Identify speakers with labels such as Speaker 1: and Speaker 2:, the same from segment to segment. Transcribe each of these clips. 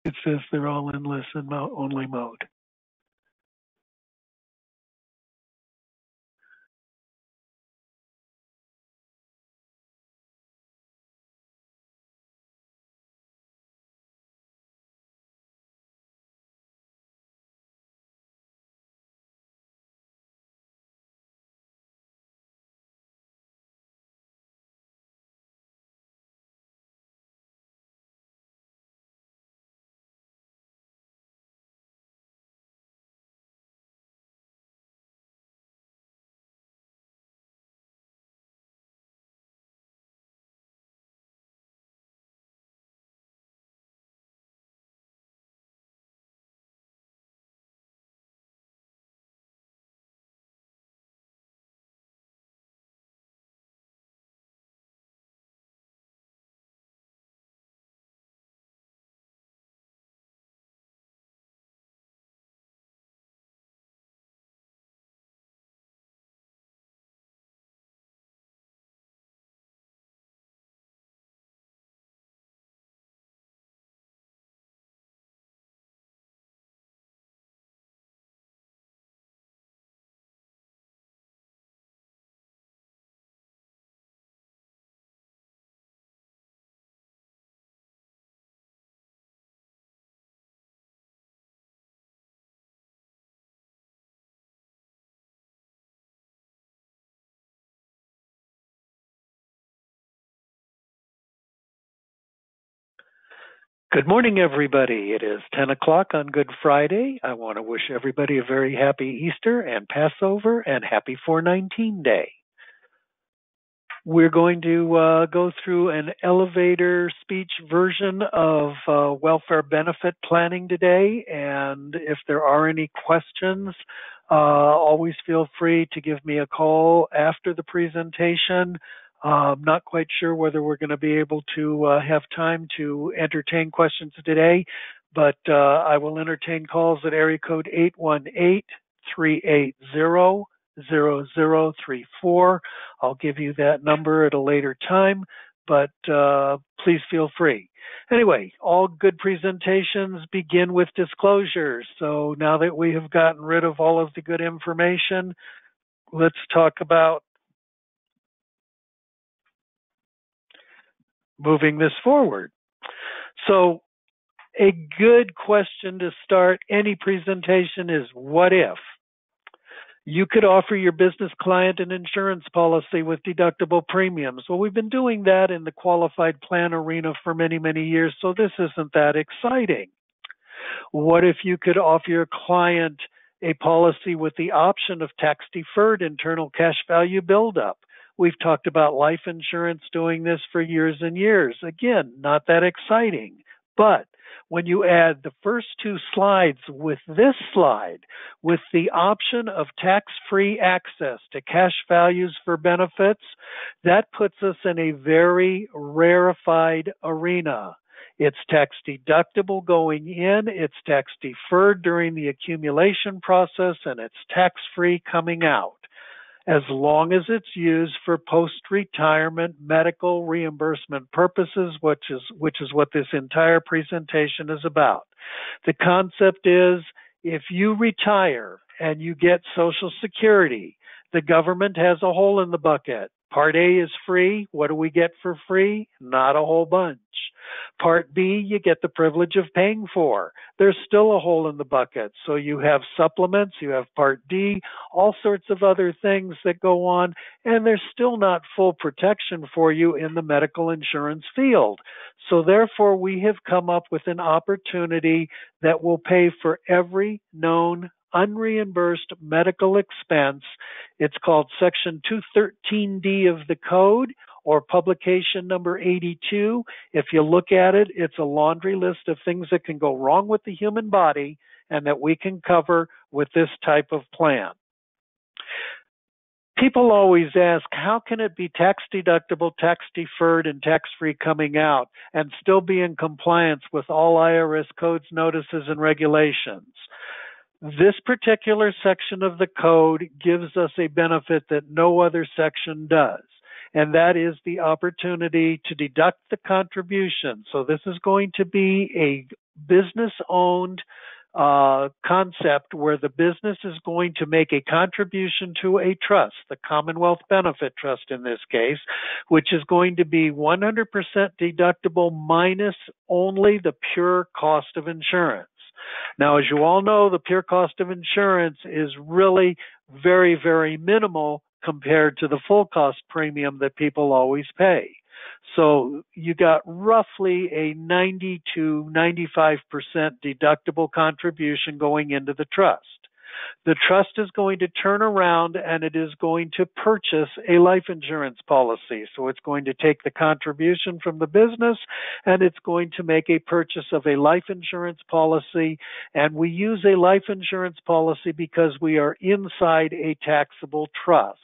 Speaker 1: It says they're all in listen-only mode. Good morning, everybody. It is 10 o'clock on Good Friday. I want to wish everybody a very happy Easter and Passover and happy 419 Day. We're going to go through an elevator speech version of welfare benefit planning today. And if there are any questions, always feel free to give me a call after the presentation. I'm not quite sure whether we're going to be able to have time to entertain questions today, but I will entertain calls at area code 818-380-0034. I'll give you that number at a later time, but please feel free. Anyway, all good presentations begin with disclosures. So now that we have gotten rid of all of the good information, let's talk about moving this forward. So a good question to start any presentation is, what if? You could offer your business client an insurance policy with deductible premiums. Well, we've been doing that in the qualified plan arena for many, many years, so this isn't that exciting. What if you could offer your client a policy with the option of tax-deferred internal cash value buildup? We've talked about life insurance doing this for years and years. Again, not that exciting. But when you add the first two slides with this slide, with the option of tax-free access to cash values for benefits, that puts us in a very rarefied arena. It's tax deductible going in, it's tax deferred during the accumulation process, and it's tax-free coming out, as long as it's used for post-retirement medical reimbursement purposes, which is what this entire presentation is about. The concept is, if you retire and you get Social Security, the government has a hole in the bucket. Part A is free. What do we get for free? Not a whole bunch. Part B, you get the privilege of paying for. There's still a hole in the bucket. So you have supplements, you have Part D, all sorts of other things that go on, and there's still not full protection for you in the medical insurance field. So therefore, we have come up with an opportunity that will pay for every known unreimbursed medical expense. It's called Section 213D of the Code, or publication number 82. If you look at it, it's a laundry list of things that can go wrong with the human body and that we can cover with this type of plan. People always ask, how can it be tax deductible, tax deferred, and tax-free coming out and still be in compliance with all IRS codes, notices, and regulations? This particular section of the code gives us a benefit that no other section does, and that is the opportunity to deduct the contribution. So this is going to be a business-owned concept where the business is going to make a contribution to a trust, the Commonwealth Benefit Trust in this case, which is going to be 100% deductible minus only the pure cost of insurance. Now, as you all know, the pure cost of insurance is really very, very minimal compared to the full cost premium that people always pay. So you got roughly a 90 to 95% deductible contribution going into the trust. The trust is going to turn around and it is going to purchase a life insurance policy. So it's going to take the contribution from the business and it's going to make a purchase of a life insurance policy. And we use a life insurance policy because we are inside a taxable trust.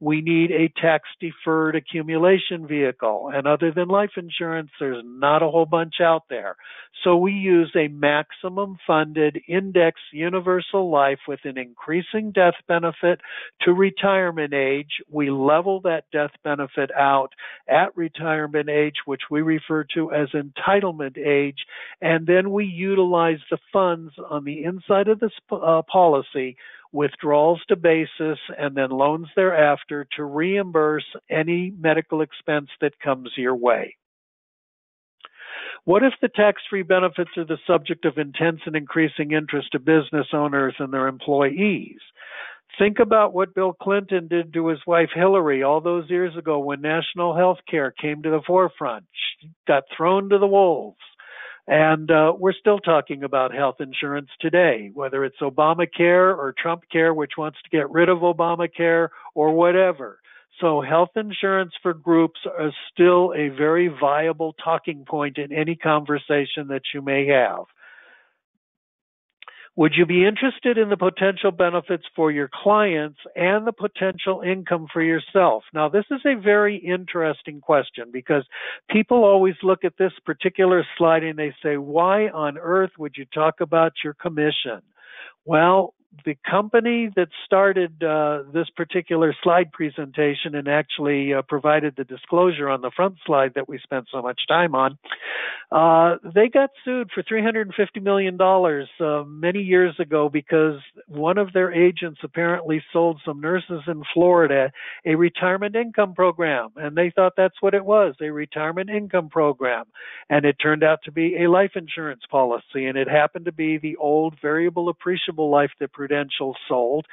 Speaker 1: We need a tax-deferred accumulation vehicle. And other than life insurance, there's not a whole bunch out there. So we use a maximum funded index universal life with an increasing death benefit to retirement age. We level that death benefit out at retirement age, which we refer to as entitlement age. And then we utilize the funds on the inside of this policy, withdrawals to basis, and then loans thereafter to reimburse any medical expense that comes your way. What if the tax-free benefits are the subject of intense and increasing interest to business owners and their employees? Think about what Bill Clinton did to his wife Hillary all those years ago when national health care came to the forefront. She got thrown to the wolves. And we're still talking about health insurance today, whether it's Obamacare or Trump Care, which wants to get rid of Obamacare or whatever. So health insurance for groups is still a very viable talking point in any conversation that you may have. Would you be interested in the potential benefits for your clients and the potential income for yourself? Now, this is a very interesting question because people always look at this particular slide and they say, why on earth would you talk about your commission? Well, the company that started this particular slide presentation and actually provided the disclosure on the front slide that we spent so much time on, they got sued for $350 million many years ago because one of their agents apparently sold some nurses in Florida a retirement income program, and they thought that's what it was, a retirement income program. And it turned out to be a life insurance policy, and it happened to be the old variable appreciable life that Prudential sold,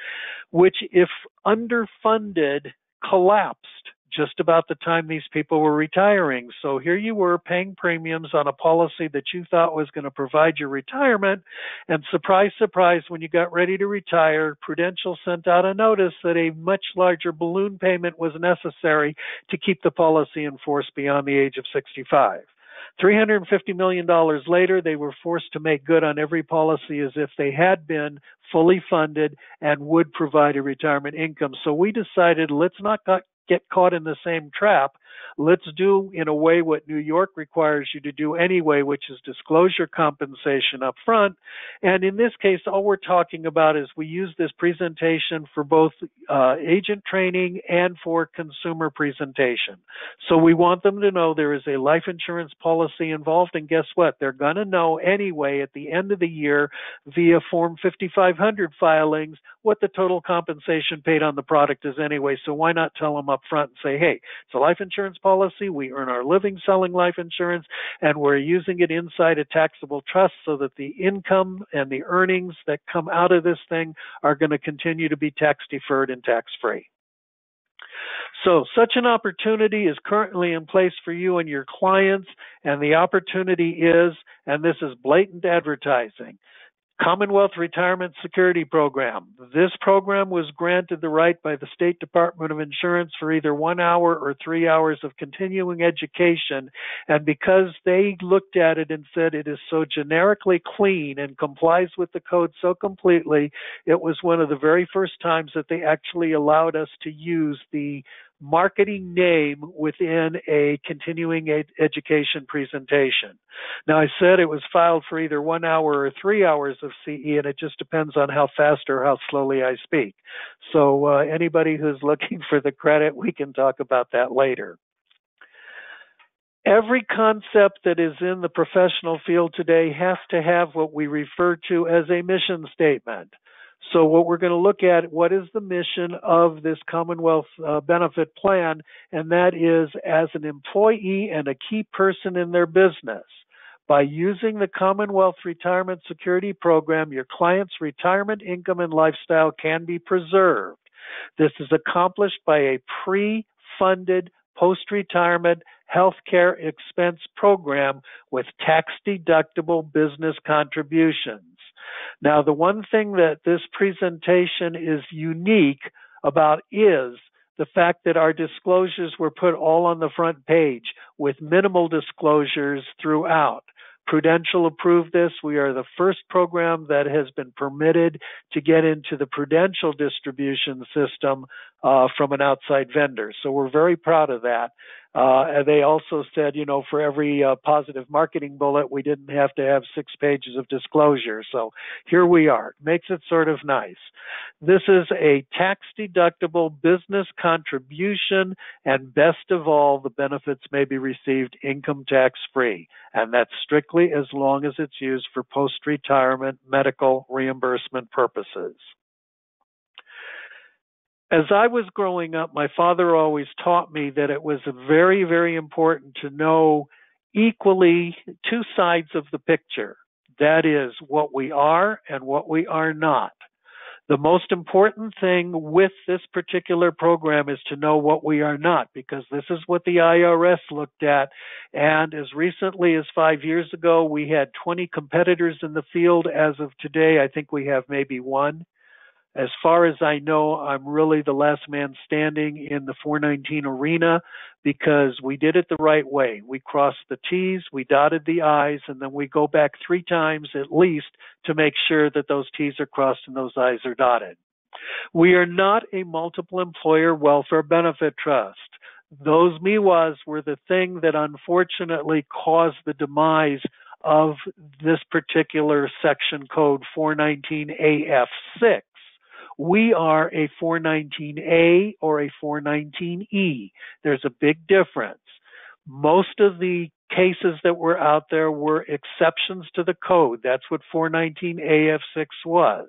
Speaker 1: which, if underfunded, collapsed just about the time these people were retiring. So here you were paying premiums on a policy that you thought was going to provide your retirement, and surprise, surprise, when you got ready to retire, Prudential sent out a notice that a much larger balloon payment was necessary to keep the policy in force beyond the age of 65. $350 million later, they were forced to make good on every policy as if they had been fully funded and would provide a retirement income. So we decided, let's not get caught in the same trap. Let's do in a way what New York requires you to do anyway, which is disclose your compensation up front. And in this case, all we're talking about is we use this presentation for both agent training and for consumer presentation. So we want them to know there is a life insurance policy involved, and guess what? They're going to know anyway at the end of the year via Form 5500 filings what the total compensation paid on the product is anyway. So why not tell them up front and say, hey, it's a life insurance policy. We earn our living selling life insurance, and we're using it inside a taxable trust so that the income and the earnings that come out of this thing are going to continue to be tax deferred and tax free. So such an opportunity is currently in place for you and your clients, and the opportunity is, and this is blatant advertising, Commonwealth Retirement Security Program. This program was granted the right by the State Department of Insurance for either 1 hour or 3 hours of continuing education. And because they looked at it and said it is so generically clean and complies with the code so completely, it was one of the very first times that they actually allowed us to use the marketing name within a continuing education presentation. Now, I said it was filed for either 1 hour or 3 hours of CE, and it just depends on how fast or how slowly I speak. So anybody who's looking for the credit, we can talk about that later. Every concept that is in the professional field today has to have what we refer to as a mission statement. So what we're going to look at, what is the mission of this Commonwealth benefit plan, and that is as an employee and a key person in their business. By using the Commonwealth Retirement Security Program, your client's retirement income and lifestyle can be preserved. This is accomplished by a pre-funded post-retirement healthcare expense program with tax-deductible business contributions. Now, the one thing that this presentation is unique about is the fact that our disclosures were put all on the front page with minimal disclosures throughout. Prudential approved this. We are the first program that has been permitted to get into the Prudential distribution system from an outside vendor. So we're very proud of that. And they also said, for every positive marketing bullet, we didn't have to have 6 pages of disclosure. So here we are. Makes it sort of nice. This is a tax-deductible business contribution, and best of all, the benefits may be received income tax-free, and that's strictly as long as it's used for post-retirement medical reimbursement purposes. As I was growing up, my father always taught me that it was very, very important to know equally 2 sides of the picture. That is, what we are and what we are not. The most important thing with this particular program is to know what we are not, because this is what the IRS looked at. And as recently as 5 years ago, we had 20 competitors in the field. As of today, I think we have maybe 1. As far as I know, I'm really the last man standing in the 419 arena because we did it the right way. We crossed the T's, we dotted the I's, and then we go back 3 times at least to make sure that those T's are crossed and those I's are dotted. We are not a multiple employer welfare benefit trust. Those MEWAs were the thing that unfortunately caused the demise of this particular section code 419AF6. We are a 419A or a 419E. There's a big difference. Most of the cases that were out there were exceptions to the code. That's what 419AF6 was.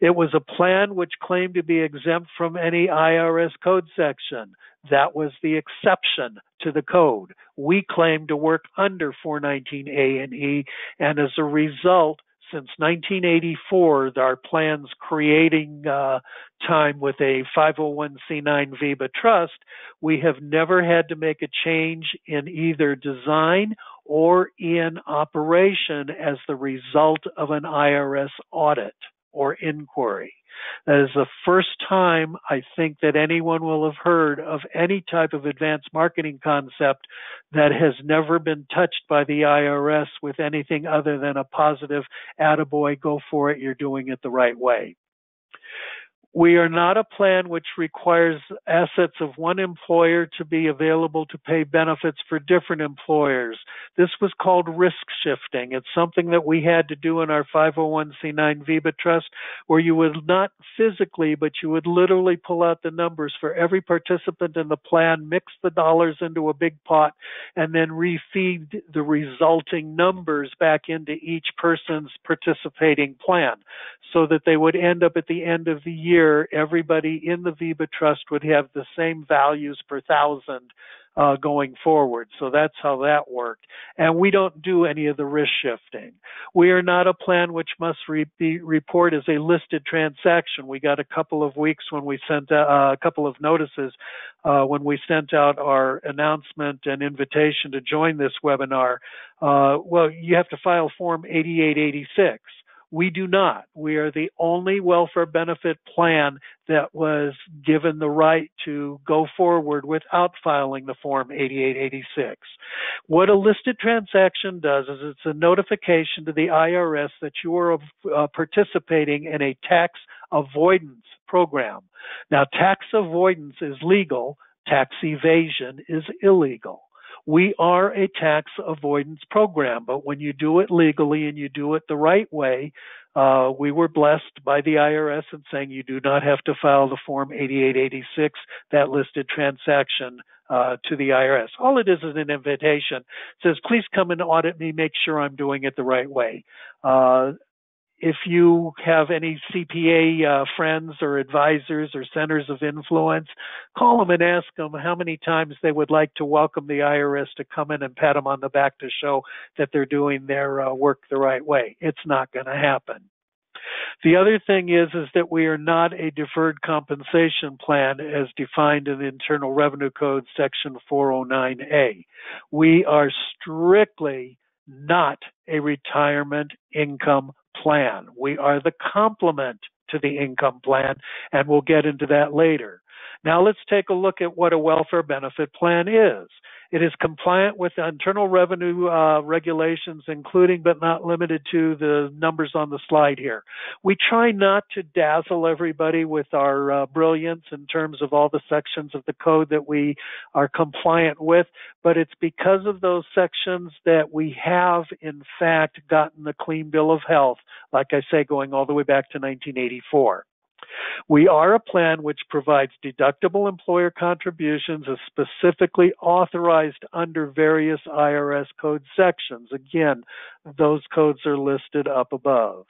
Speaker 1: It was a plan which claimed to be exempt from any IRS code section. That was the exception to the code. We claim to work under 419A and E, and as a result, since 1984, our plans creating time with a 501c9 VEBA trust, we have never had to make a change in either design or in operation as the result of an IRS audit or inquiry. That is the first time I think that anyone will have heard of any type of advanced marketing concept that has never been touched by the IRS with anything other than a positive attaboy, go for it, you're doing it the right way. We are not a plan which requires assets of one employer to be available to pay benefits for different employers. This was called risk shifting. It's something that we had to do in our 501c9 VEBA trust, where you would not physically, but you would literally pull out the numbers for every participant in the plan, mix the dollars into a big pot, and then refeed the resulting numbers back into each person's participating plan, so that they would end up at the end of the year, everybody in the VEBA trust would have the same values per thousand going forward. So that's how that worked. And we don't do any of the risk shifting. We are not a plan which must report as a listed transaction. We got a couple of weeks when we sent a couple of notices when we sent out our announcement and invitation to join this webinar. Well, you have to file Form 8886. We do not. We are the only welfare benefit plan that was given the right to go forward without filing the Form 8886. What a listed transaction does is it's a notification to the IRS that you are participating in a tax avoidance program. Now, tax avoidance is legal. Tax evasion is illegal. We are a tax avoidance program, but when you do it legally and you do it the right way, We were blessed by the IRS in saying you do not have to file the Form 8886, that listed transaction, to the IRS. All it is an invitation. It says, please come and audit me, make sure I'm doing it the right way. If you have any CPA friends or advisors or centers of influence, call them and ask them how many times they would like to welcome the IRS to come in and pat them on the back to show that they're doing their work the right way. It's not going to happen. The other thing is that we are not a deferred compensation plan as defined in the Internal Revenue Code Section 409A. We are strictly not a retirement income plan. We are the complement to the income plan, and we'll get into that later. Now let's take a look at what a welfare benefit plan is. It is compliant with Internal Revenue regulations, including but not limited to the numbers on the slide here. We try not to dazzle everybody with our brilliance in terms of all the sections of the code that we are compliant with, but it's because of those sections that we have, in fact, gotten the Clean Bill of Health, like I say, going all the way back to 1984. We are a plan which provides deductible employer contributions as specifically authorized under various IRS code sections. Again, those codes are listed up above.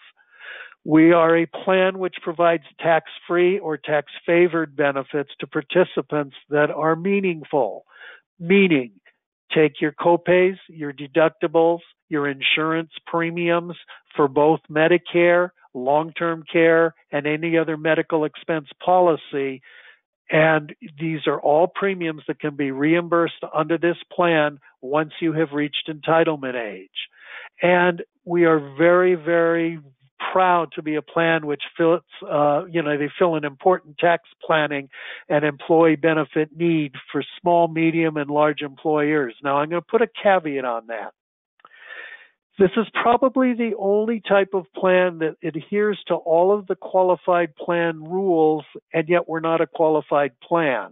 Speaker 1: We are a plan which provides tax-free or tax-favored benefits to participants that are meaningful, meaning take your copays, your deductibles, your insurance premiums for both Medicare, long-term care, and any other medical expense policy. And these are all premiums that can be reimbursed under this plan once you have reached entitlement age. And we are very, very proud to be a plan which fills, they fill an important tax planning and employee benefit need for small, medium, and large employers. Now, I'm going to put a caveat on that. This is probably the only type of plan that adheres to all of the qualified plan rules, and yet we're not a qualified plan.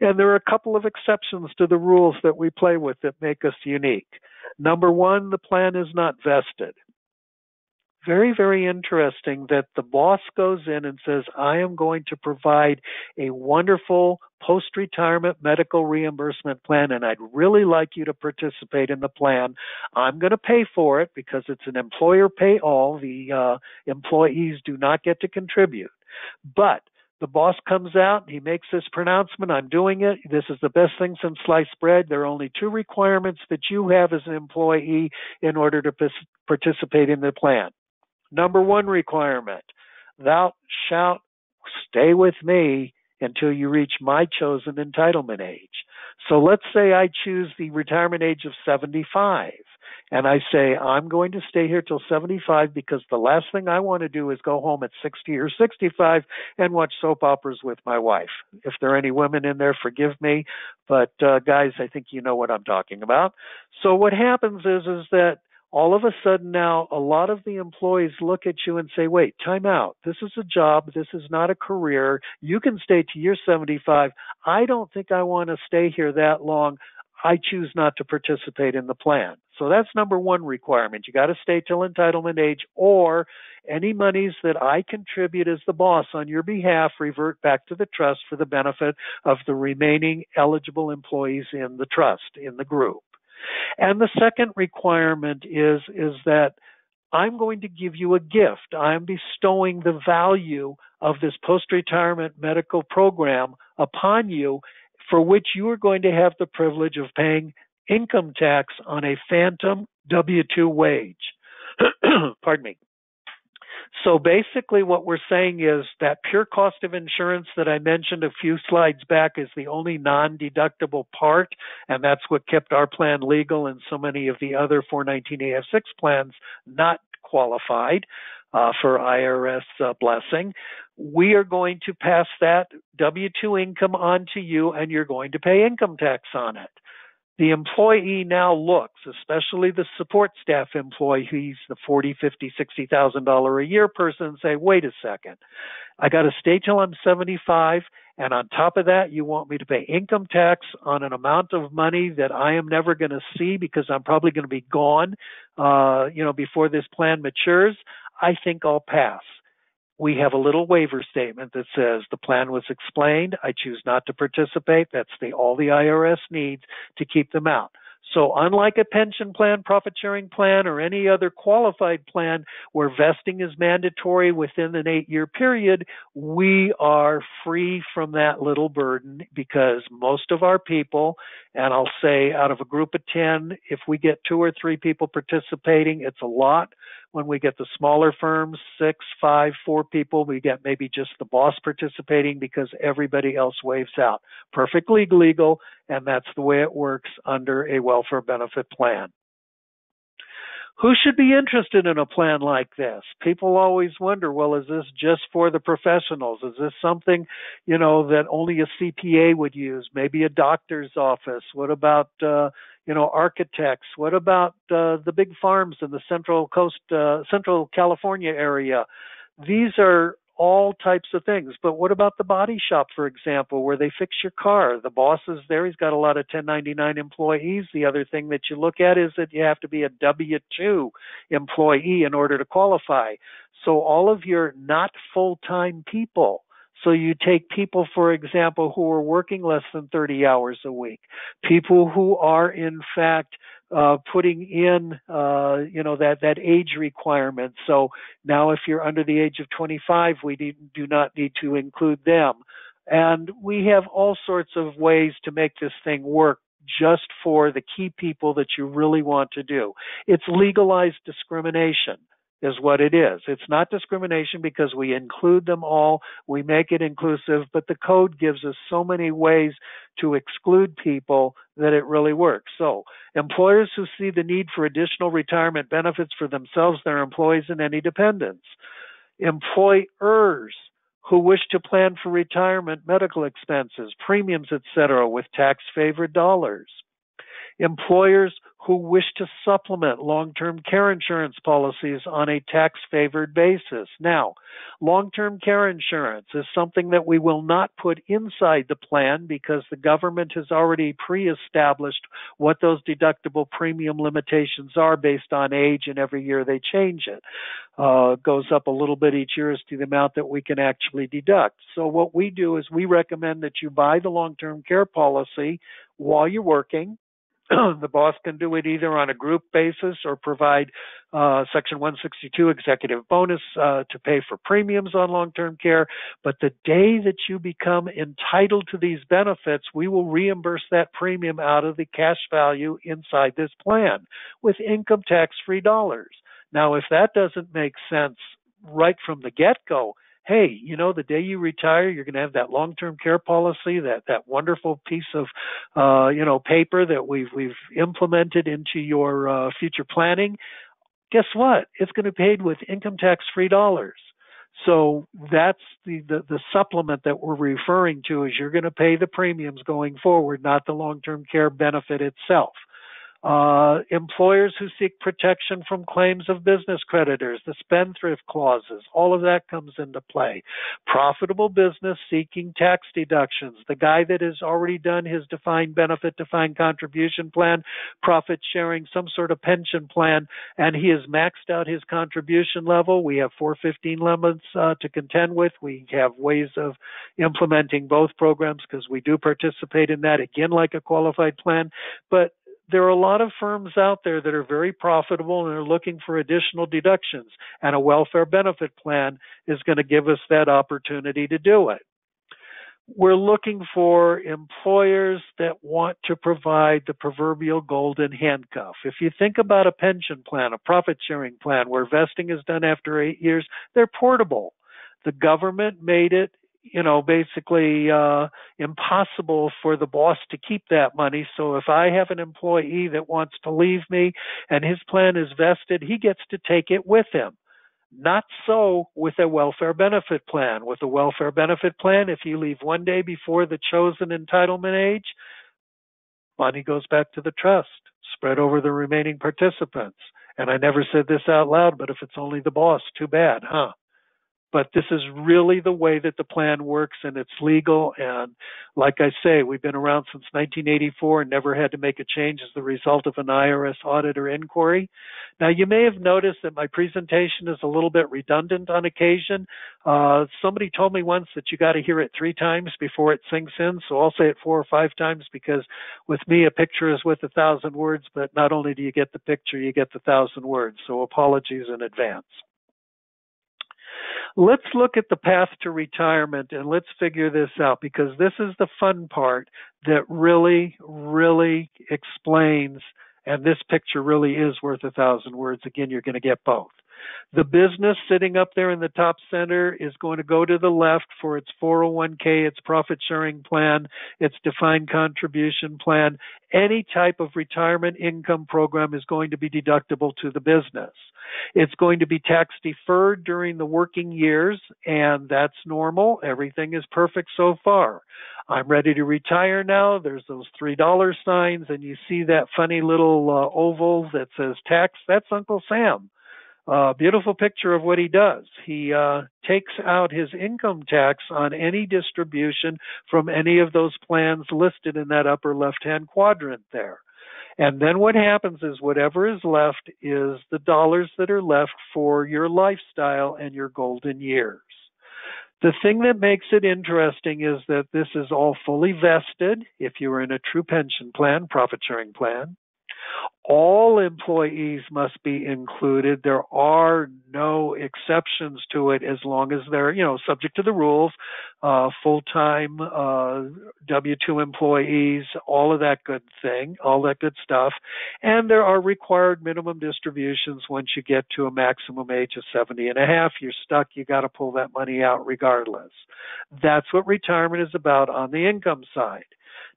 Speaker 1: And there are a couple of exceptions to the rules that we play with that make us unique. Number one, the plan is not vested. Very, very interesting that the boss goes in and says, I am going to provide a wonderful post-retirement medical reimbursement plan, and I'd really like you to participate in the plan. I'm going to pay for it because it's an employer pay all. The employees do not get to contribute. But the boss comes out, he makes this pronouncement, I'm doing it, this is the best thing since sliced bread. There are only two requirements that you have as an employee in order to participate in the plan. Number one requirement, thou shalt stay with me until you reach my chosen entitlement age. So let's say I choose the retirement age of 75, and I say I'm going to stay here till 75 because the last thing I want to do is go home at 60 or 65 and watch soap operas with my wife. If there are any women in there, forgive me, but guys, I think you know what I'm talking about. So what happens is that all of a sudden now, a lot of the employees look at you and say, wait, time out. This is a job. This is not a career. You can stay to your 75. I don't think I want to stay here that long. I choose not to participate in the plan. So that's number one requirement. You got to stay till entitlement age, or any monies that I contribute as the boss on your behalf revert back to the trust for the benefit of the remaining eligible employees in the trust, in the group. And the second requirement is that I'm going to give you a gift. I'm bestowing the value of this post-retirement medical program upon you, for which you are going to have the privilege of paying income tax on a phantom W-2 wage. Pardon me. So basically what we're saying is that pure cost of insurance that I mentioned a few slides back is the only non-deductible part, and that's what kept our plan legal and so many of the other 419AF6 plans not qualified for IRS blessing. We are going to pass that W-2 income on to you, and you're going to pay income tax on it. The employee now looks, especially the support staff employee, who's the $40,000, $50,000, $60,000 a year person, and say, wait a second, I got to stay till I'm 75, and on top of that, you want me to pay income tax on an amount of money that I am never going to see because I'm probably going to be gone, before this plan matures. I think I'll pass. We have a little waiver statement that says the plan was explained. I choose not to participate. That's all the IRS needs to keep them out. So unlike a pension plan, profit sharing plan, or any other qualified plan where vesting is mandatory within an 8-year period, we are free from that little burden because most of our people, and I'll say out of a group of 10, if we get 2 or 3 people participating, it's a lot. When we get the smaller firms, 6, 5, 4 people, we get maybe just the boss participating because everybody else waives out. Perfectly legal, and that's the way it works under a welfare benefit plan. Who should be interested in a plan like this? People always wonder, well, is this just for the professionals? Is this something, that only a CPA would use? Maybe a doctor's office? What about, architects? What about the big farms in the Central California area? These are all types of things. But what about the body shop, for example, where they fix your car? The boss is there. He's got a lot of 1099 employees. The other thing that you look at is that you have to be a W-2 employee in order to qualify. So all of your not full-time people. So you take people, for example, who are working less than 30 hours a week, people who are, in fact, putting in, that age requirement. So now if you're under the age of 25, we do not need to include them. And we have all sorts of ways to make this thing work just for the key people that you really want to do. It's legalized discrimination is what it is. It's not discrimination because we include them all, we make it inclusive, but the code gives us so many ways to exclude people that it really works. So employers who see the need for additional retirement benefits for themselves, their employees, and any dependents. Employers who wish to plan for retirement, medical expenses, premiums, etc., with tax-favored dollars. Employers who wish to supplement long-term care insurance policies on a tax-favored basis. Now, long-term care insurance is something that we will not put inside the plan because the government has already pre-established what those deductible premium limitations are based on age, and every year they change it. It goes up a little bit each year as to the amount that we can actually deduct. So what we do is we recommend that you buy the long-term care policy while you're working. The boss can do it either on a group basis or provide Section 162 executive bonus to pay for premiums on long-term care. But the day that you become entitled to these benefits, we will reimburse that premium out of the cash value inside this plan with income tax-free dollars. Now, if that doesn't make sense right from the get-go, hey, the day you retire, you're going to have that long-term care policy, that wonderful piece of, paper that we've implemented into your future planning. Guess what? It's going to be paid with income tax-free dollars. So that's the supplement that we're referring to is you're going to pay the premiums going forward, not the long-term care benefit itself. Employers who seek protection from claims of business creditors, the spendthrift clauses, all of that comes into play. Profitable business seeking tax deductions, the guy that has already done his defined benefit, defined contribution plan, profit sharing, some sort of pension plan, and he has maxed out his contribution level. We have 415 limits to contend with. We have ways of implementing both programs because we do participate in that, again, like a qualified plan. But there are a lot of firms out there that are very profitable and are looking for additional deductions, and a welfare benefit plan is going to give us that opportunity to do it. We're looking for employers that want to provide the proverbial golden handcuff. If you think about a pension plan, a profit-sharing plan, where vesting is done after 8 years, they're portable. The government made it basically impossible for the boss to keep that money. So if I have an employee that wants to leave me and his plan is vested, he gets to take it with him. Not so with a welfare benefit plan. With a welfare benefit plan, if you leave one day before the chosen entitlement age, money goes back to the trust, spread over the remaining participants. And I never said this out loud, but if it's only the boss, too bad, huh? But this is really the way that the plan works, and it's legal. And like I say, we've been around since 1984 and never had to make a change as the result of an IRS audit or inquiry. Now, you may have noticed that my presentation is a little bit redundant on occasion. Somebody told me once that you got to hear it 3 times before it sinks in, so I'll say it 4 or 5 times, because with me, a picture is worth 1,000 words, but not only do you get the picture, you get the 1,000 words. So apologies in advance. Let's look at the path to retirement and let's figure this out, because this is the fun part that really, really explains, and this picture really is worth 1,000 words. Again, you're going to get both. The business sitting up there in the top center is going to go to the left for its 401k, its profit sharing plan, its defined contribution plan. Any type of retirement income program is going to be deductible to the business. It's going to be tax deferred during the working years, and that's normal. Everything is perfect so far. I'm ready to retire now. There's those $3 signs, and you see that funny little oval that says tax. That's Uncle Sam. Beautiful picture of what he does. He takes out his income tax on any distribution from any of those plans listed in that upper left-hand quadrant there. And then what happens is whatever is left is the dollars that are left for your lifestyle and your golden years. The thing that makes it interesting is that this is all fully vested if you are in a true pension plan, profit sharing plan. All employees must be included. There are no exceptions to it as long as they're, subject to the rules, full-time W-2 employees, all of that good stuff. And there are required minimum distributions once you get to a maximum age of 70 and a half. You're stuck. You got to pull that money out regardless. That's what retirement is about on the income side.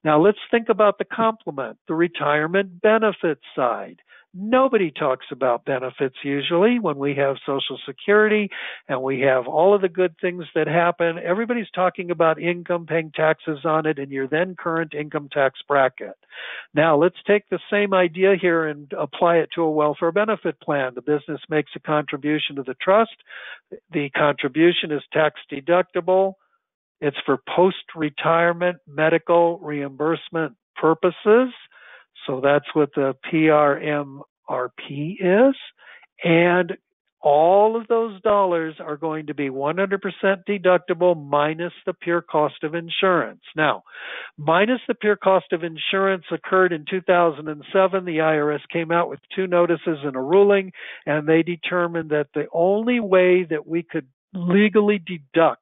Speaker 1: Now let's think about the complement, the retirement benefits side. Nobody talks about benefits usually when we have Social Security and we have all of the good things that happen. Everybody's talking about income, paying taxes on it, and your then current income tax bracket. Now let's take the same idea here and apply it to a welfare benefit plan. The business makes a contribution to the trust. The contribution is tax deductible. It's for post-retirement medical reimbursement purposes. So that's what the PRMRP is. And all of those dollars are going to be 100% deductible minus the pure cost of insurance. Now, minus the pure cost of insurance occurred in 2007. The IRS came out with 2 notices and a ruling, and they determined that the only way that we could legally deduct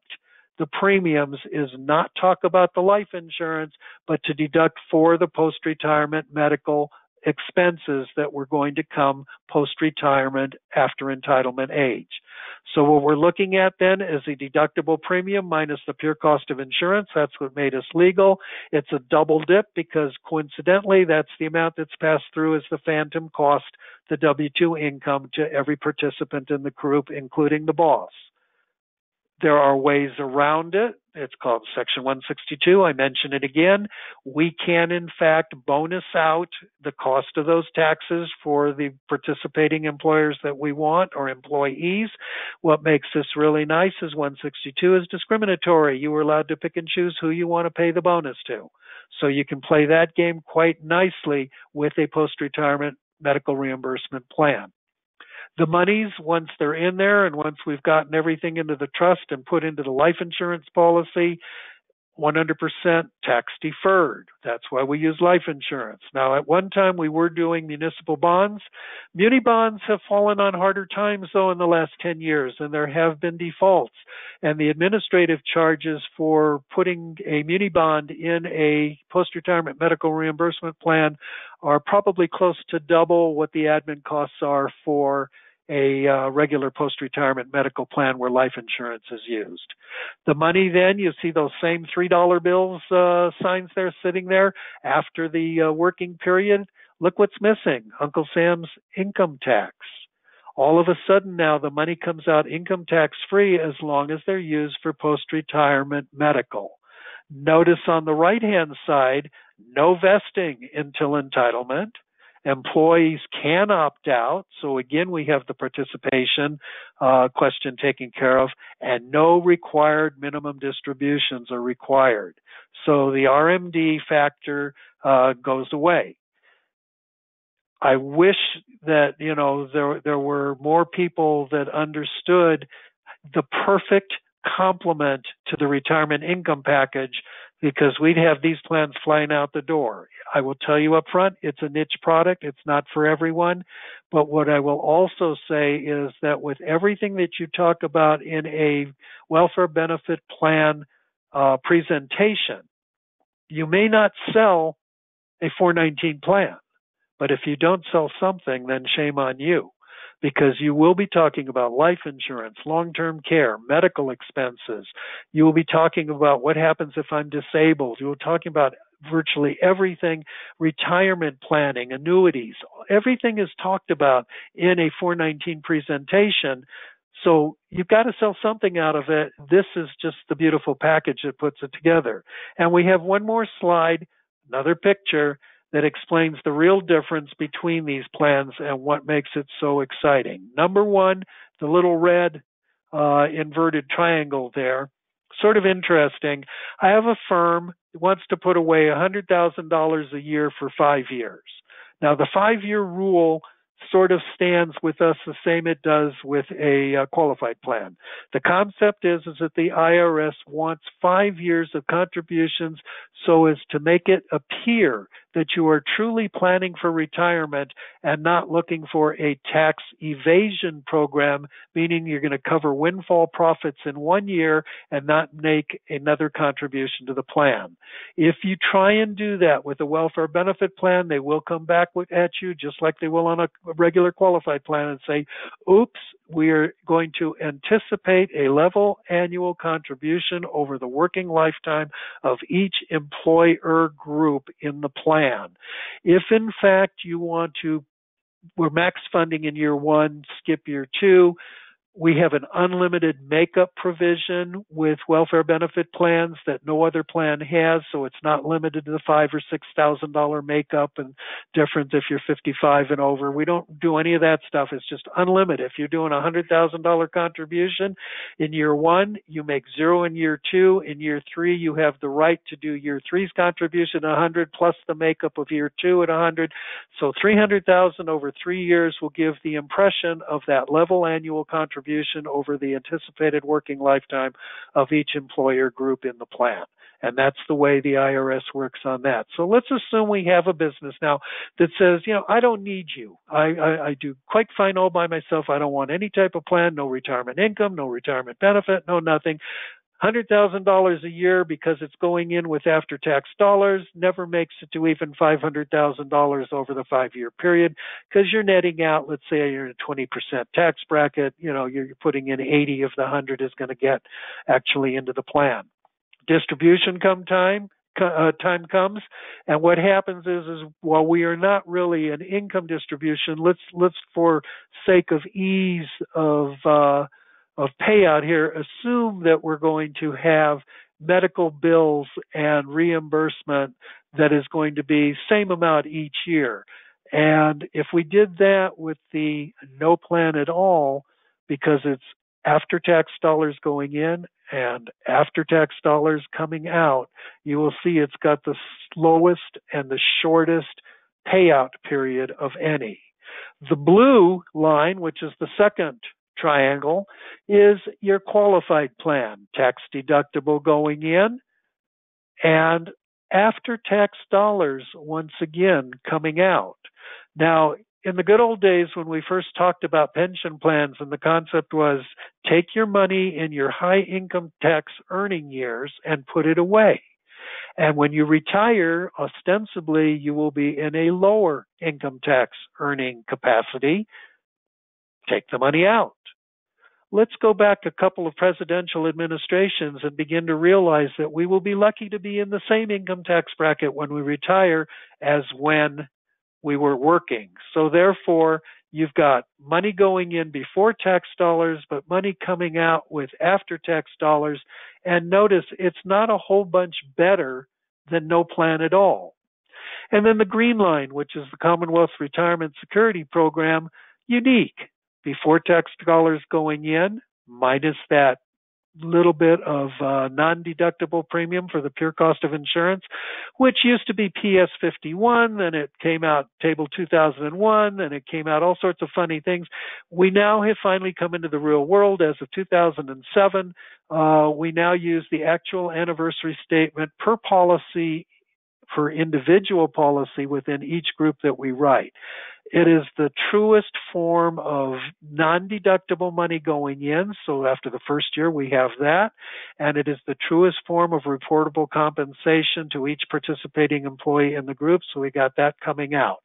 Speaker 1: the premiums is not talk about the life insurance, but to deduct for the post-retirement medical expenses that were going to come post-retirement after entitlement age. So what we're looking at then is a deductible premium minus the pure cost of insurance. That's what made us legal. It's a double dip because coincidentally that's the amount that's passed through as the phantom cost, the W-2 income to every participant in the group, including the boss. There are ways around it. It's called Section 162. I mention it again. We can, in fact, bonus out the cost of those taxes for the participating employers that we want or employees. What makes this really nice is 162 is discriminatory. You are allowed to pick and choose who you want to pay the bonus to. So you can play that game quite nicely with a post-retirement medical reimbursement plan. The monies, once they're in there and once we've gotten everything into the trust and put into the life insurance policy, 100% tax deferred. That's why we use life insurance. Now, at one time, we were doing municipal bonds. Muni bonds have fallen on harder times, though, in the last 10 years, and there have been defaults. And the administrative charges for putting a muni bond in a post-retirement medical reimbursement plan are probably close to double what the admin costs are for a regular post-retirement medical plan where life insurance is used. The money then, you see those same $3 bills signs there sitting there after the working period. Look what's missing, Uncle Sam's income tax. All of a sudden now the money comes out income tax free as long as they're used for post-retirement medical. Notice on the right-hand side, no vesting until entitlement. Employees can opt out. So again, we have the participation question taken care of, and no required minimum distributions are required. So the RMD factor goes away. I wish that there were more people that understood the perfect complement to the retirement income package, because we'd have these plans flying out the door. I will tell you up front, it's a niche product. It's not for everyone. But what I will also say is that with everything that you talk about in a welfare benefit plan presentation, you may not sell a 419 plan. But if you don't sell something, then shame on you, because you will be talking about life insurance, long-term care, medical expenses. You will be talking about what happens if I'm disabled. You will be talking about virtually everything, retirement planning, annuities. Everything is talked about in a 419 presentation. So you've got to sell something out of it. This is just the beautiful package that puts it together. And we have one more slide, another picture, that explains the real difference between these plans and what makes it so exciting. Number one, the little red inverted triangle there, sort of interesting. I have a firm that wants to put away $100,000 a year for 5 years. Now, the 5-year rule sort of stands with us the same it does with a qualified plan. The concept is that the IRS wants 5 years of contributions so as to make it appear that you are truly planning for retirement and not looking for a tax evasion program, meaning you're going to cover windfall profits in 1 year and not make another contribution to the plan. If you try and do that with a welfare benefit plan, they will come back at you just like they will on a regular qualified plan and say, oops, we are going to anticipate a level annual contribution over the working lifetime of each employer group in the plan. If in fact you want to, we're max funding in year 1, skip year 2, we have an unlimited makeup provision with welfare benefit plans that no other plan has, so it's not limited to the $5,000 or $6,000 makeup and difference if you're 55 and over. We don't do any of that stuff. It's just unlimited. If you're doing a $100,000 contribution in year 1, you make 0 in year 2. In year 3, you have the right to do year 3's contribution at 100 plus the makeup of year 2 at 100. So $300,000 over 3 years will give the impression of that level annual contribution over the anticipated working lifetime of each employer group in the plan. And that's the way the IRS works on that. So let's assume we have a business now that says, I don't need you. I do quite fine all by myself. I don't want any type of plan, no retirement income, no retirement benefit, no nothing. $100,000 a year because it's going in with after-tax dollars never makes it to even $500,000 over the 5-year period, because you're netting out, let's say you're in a 20% tax bracket, you're putting in 80 of the 100 is going to get actually into the plan. Distribution time comes, and what happens is while we are not really an income distribution, let's for sake of ease of payout here, assume that we're going to have medical bills and reimbursement that is going to be same amount each year. And if we did that with the no plan at all, because it's after-tax dollars going in and after-tax dollars coming out, you will see it's got the slowest and the shortest payout period of any. The blue line, which is the second triangle, is your qualified plan, tax deductible going in and after-tax dollars once again coming out. Now, in the good old days when we first talked about pension plans, and the concept was take your money in your high income tax earning years and put it away. And when you retire, ostensibly you will be in a lower income tax earning capacity. Take the money out. Let's go back a couple of presidential administrations and begin to realize that we will be lucky to be in the same income tax bracket when we retire as when we were working. So therefore, you've got money going in before tax dollars, but money coming out with after-tax dollars. And notice it's not a whole bunch better than no plan at all. And then the green line, which is the Commonwealth Retirement Security Program, unique. Before tax dollars going in, minus that little bit of non-deductible premium for the pure cost of insurance, which used to be PS 51, then it came out Table 2001, then it came out all sorts of funny things. We now have finally come into the real world as of 2007. We now use the actual anniversary statement per policy for individual policy within each group that we write. It is the truest form of non-deductible money going in. So after the first year, we have that. And it is the truest form of reportable compensation to each participating employee in the group. So we got that coming out.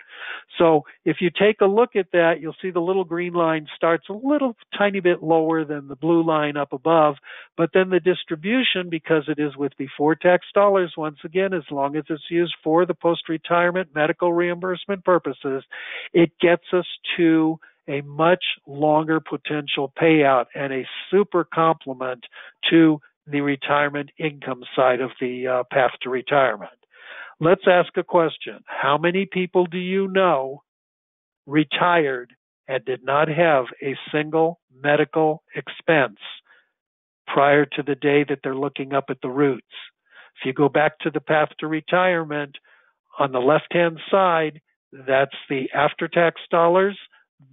Speaker 1: So if you take a look at that, you'll see the little green line starts a little tiny bit lower than the blue line up above. But then the distribution, because it is with before tax dollars, once again, as long as it's used for the post-retirement medical reimbursement purposes, it gets us to a much longer potential payout and a super complement to the retirement income side of the path to retirement. Let's ask a question. How many people do you know retired and did not have a single medical expense prior to the day that they're looking up at the roots? If you go back to the path to retirement, on the left-hand side, that's the after-tax dollars.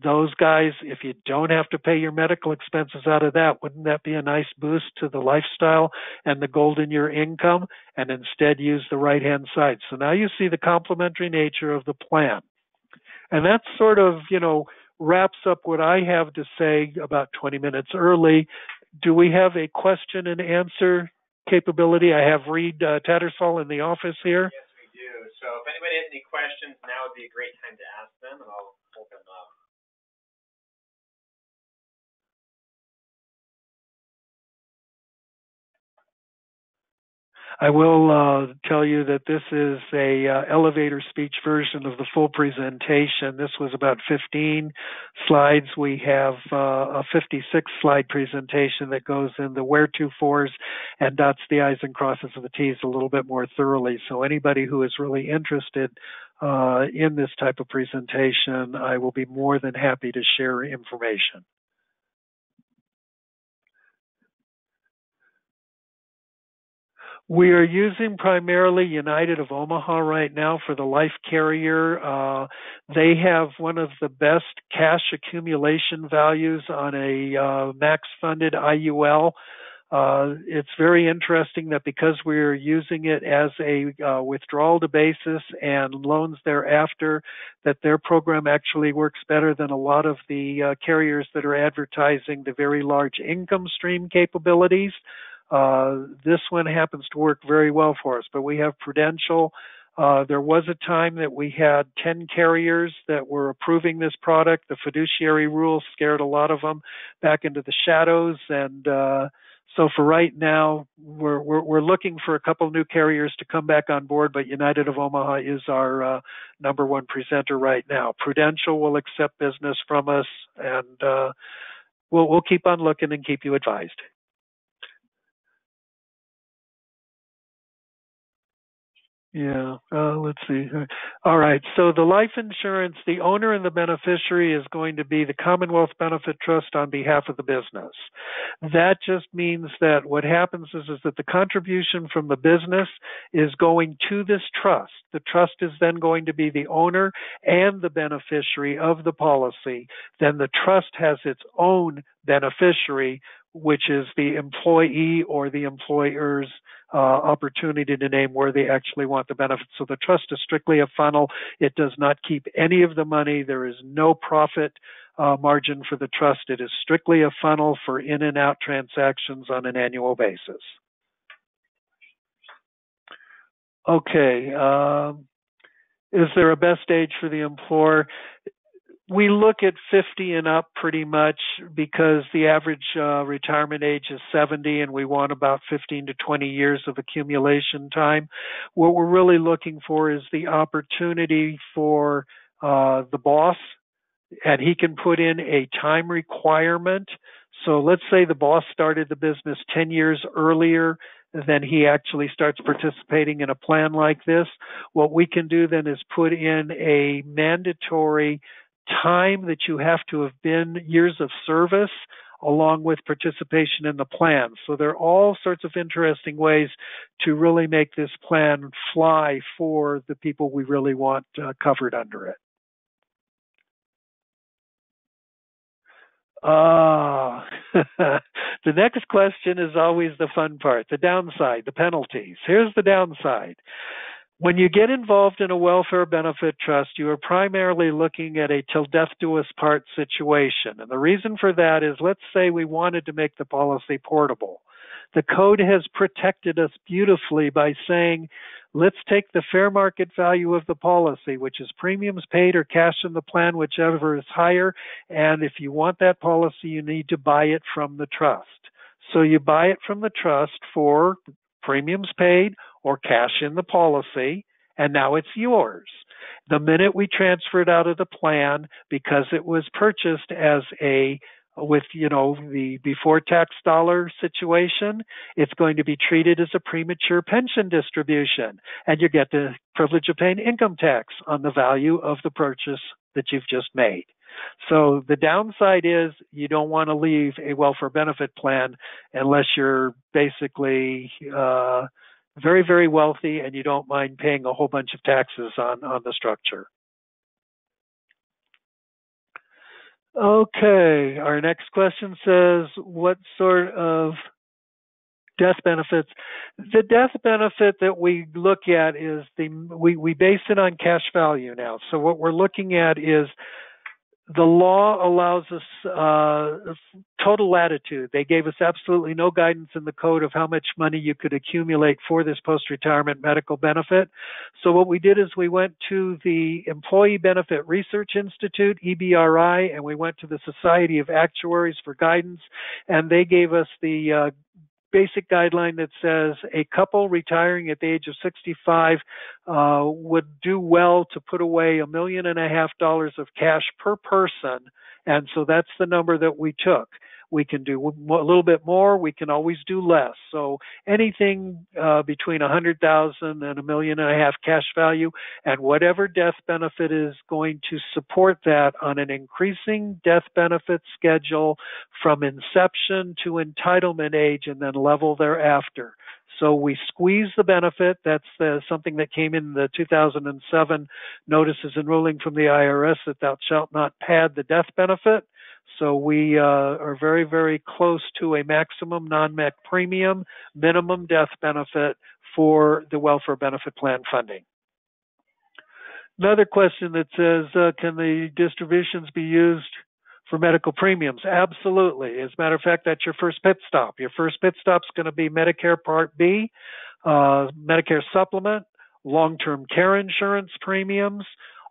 Speaker 1: Those guys, if you don't have to pay your medical expenses out of that, wouldn't that be a nice boost to the lifestyle and the gold in your income? And instead use the right-hand side. So now you see the complementary nature of the plan. And that sort of, wraps up what I have to say about 20 minutes early. Do we have a question and answer capability? I have Reed Tattersall in the office here.
Speaker 2: Yes, we do. So if anybody has any questions, now would be a great time to ask them, and I'll hold them up.
Speaker 1: I will tell you that this is a elevator speech version of the full presentation. This was about 15 slides. We have a 56-slide presentation that goes in the where to fors and dots the I's and crosses the T's a little bit more thoroughly. So anybody who is really interested in this type of presentation, I will be more than happy to share information. We are using primarily United of Omaha right now for the life carrier. They have one of the best cash accumulation values on a max-funded IUL. It's very interesting that because we're using it as a withdrawal to basis and loans thereafter, that their program actually works better than a lot of the carriers that are advertising the very large income stream capabilities. This one happens to work very well for us, but we have Prudential. There was a time that we had 10 carriers that were approving this product. The fiduciary rule scared a lot of them back into the shadows, and so for right now, we're looking for a couple new carriers to come back on board, but United of Omaha is our number one presenter right now. Prudential will accept business from us, and we'll keep on looking and keep you advised. Yeah, let's see. All right, so the life insurance, the owner and the beneficiary is going to be the Commonwealth Benefit Trust on behalf of the business. That just means that what happens is that the contribution from the business is going to this trust. The trust is then going to be the owner and the beneficiary of the policy. Then the trust has its own beneficiary, which is the employee or the employer's opportunity to name where they actually want the benefits. So the trust is strictly a funnel. It does not keep any of the money. There is no profit margin for the trust. It is strictly a funnel for in and out transactions on an annual basis. Okay. Is there a best age for the employer? We look at 50 and up pretty much because the average retirement age is 70 and we want about 15 to 20 years of accumulation time. What we're really looking for is the opportunity for the boss, and he can put in a time requirement. So let's say the boss started the business 10 years earlier then he actually starts participating in a plan like this. What we can do then is put in a mandatory time that you have to have been years of service along with participation in the plan. So there are all sorts of interesting ways to really make this plan fly for the people we really want covered under it. The next question is always the fun part, the downside, the penalties. Here's the downside. When you get involved in a welfare benefit trust, you are primarily looking at a till death do us part situation. And the reason for that is, let's say we wanted to make the policy portable. The code has protected us beautifully by saying, let's take the fair market value of the policy, which is premiums paid or cash in the plan, whichever is higher. And if you want that policy, you need to buy it from the trust. So you buy it from the trust for premiums paid or cash in the policy, and now it's yours. The minute we transfer it out of the plan, because it was purchased as with the before tax dollar situation, it's going to be treated as a premature pension distribution, and you get the privilege of paying income tax on the value of the purchase that you've just made. So the downside is you don't want to leave a welfare benefit plan unless you're basically very, very wealthy and you don't mind paying a whole bunch of taxes on the structure. Okay, our next question says, what sort of death benefits? The death benefit that we look at is we base it on cash value now. So what we're looking at is the law allows us total latitude. They gave us absolutely no guidance in the code of how much money you could accumulate for this post-retirement medical benefit. So what we did is we went to the Employee Benefit Research Institute, EBRI, and we went to the Society of Actuaries for guidance, and they gave us the basic guideline that says a couple retiring at the age of 65 would do well to put away $1.5 million of cash per person. And so that's the number that we took. We can do a little bit more. We can always do less. So anything between $100,000 and $1.5 million cash value, and whatever death benefit is going to support that on an increasing death benefit schedule from inception to entitlement age, and then level thereafter. So we squeeze the benefit. That's something that came in the 2007 notices and ruling from the IRS, that thou shalt not pad the death benefit. So we are very, very close to a maximum non-MEC premium minimum death benefit for the welfare benefit plan funding. Another question that says, can the distributions be used for medical premiums? Absolutely. As a matter of fact, that's your first pit stop. Your first pit stop is going to be Medicare Part B, Medicare Supplement, long-term care insurance premiums.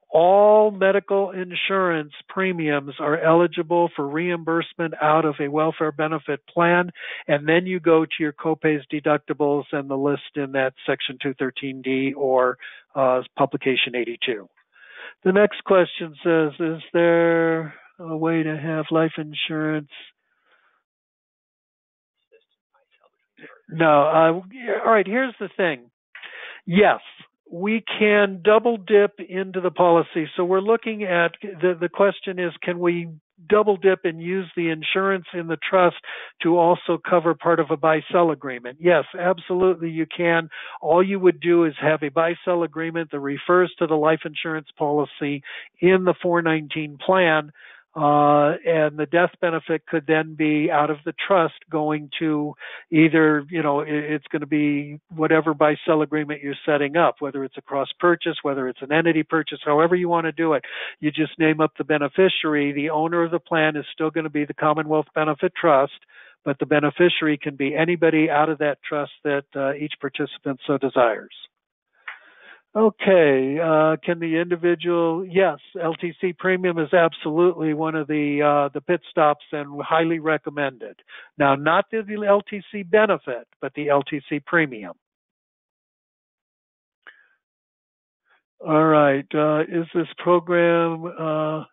Speaker 1: All medical insurance premiums are eligible for reimbursement out of a welfare benefit plan, and then you go to your copays, deductibles, and the list in that Section 213D or Publication 82. The next question says, is there a way to have life insurance? No. All right, here's the thing. Yes, we can double dip into the policy. So we're looking at, the question is, can we double dip and use the insurance in the trust to also cover part of a buy-sell agreement? Yes, absolutely you can. All you would do is have a buy-sell agreement that refers to the life insurance policy in the 419 plan. And the death benefit could then be out of the trust going to either, it's going to be whatever buy-sell agreement you're setting up, whether it's a cross purchase, whether it's an entity purchase, however you want to do it. You just name up the beneficiary. The owner of the plan is still going to be the Commonwealth Benefit Trust, but the beneficiary can be anybody out of that trust that each participant so desires. Okay, can the individual? Yes, LTC premium is absolutely one of the pit stops and highly recommended. Now, not the LTC benefit, but the LTC premium. All right, is this program?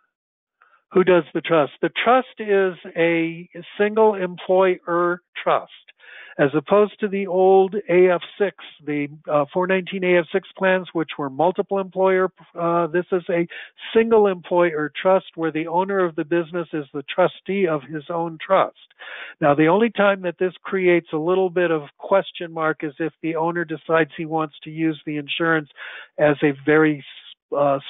Speaker 1: Who does the trust? The trust is a single employer trust. as opposed to the old AF6, the 419 AF6 plans, which were multiple employer. This is a single employer trust where the owner of the business is the trustee of his own trust. Now, the only time that this creates a little bit of question mark is if the owner decides he wants to use the insurance as a very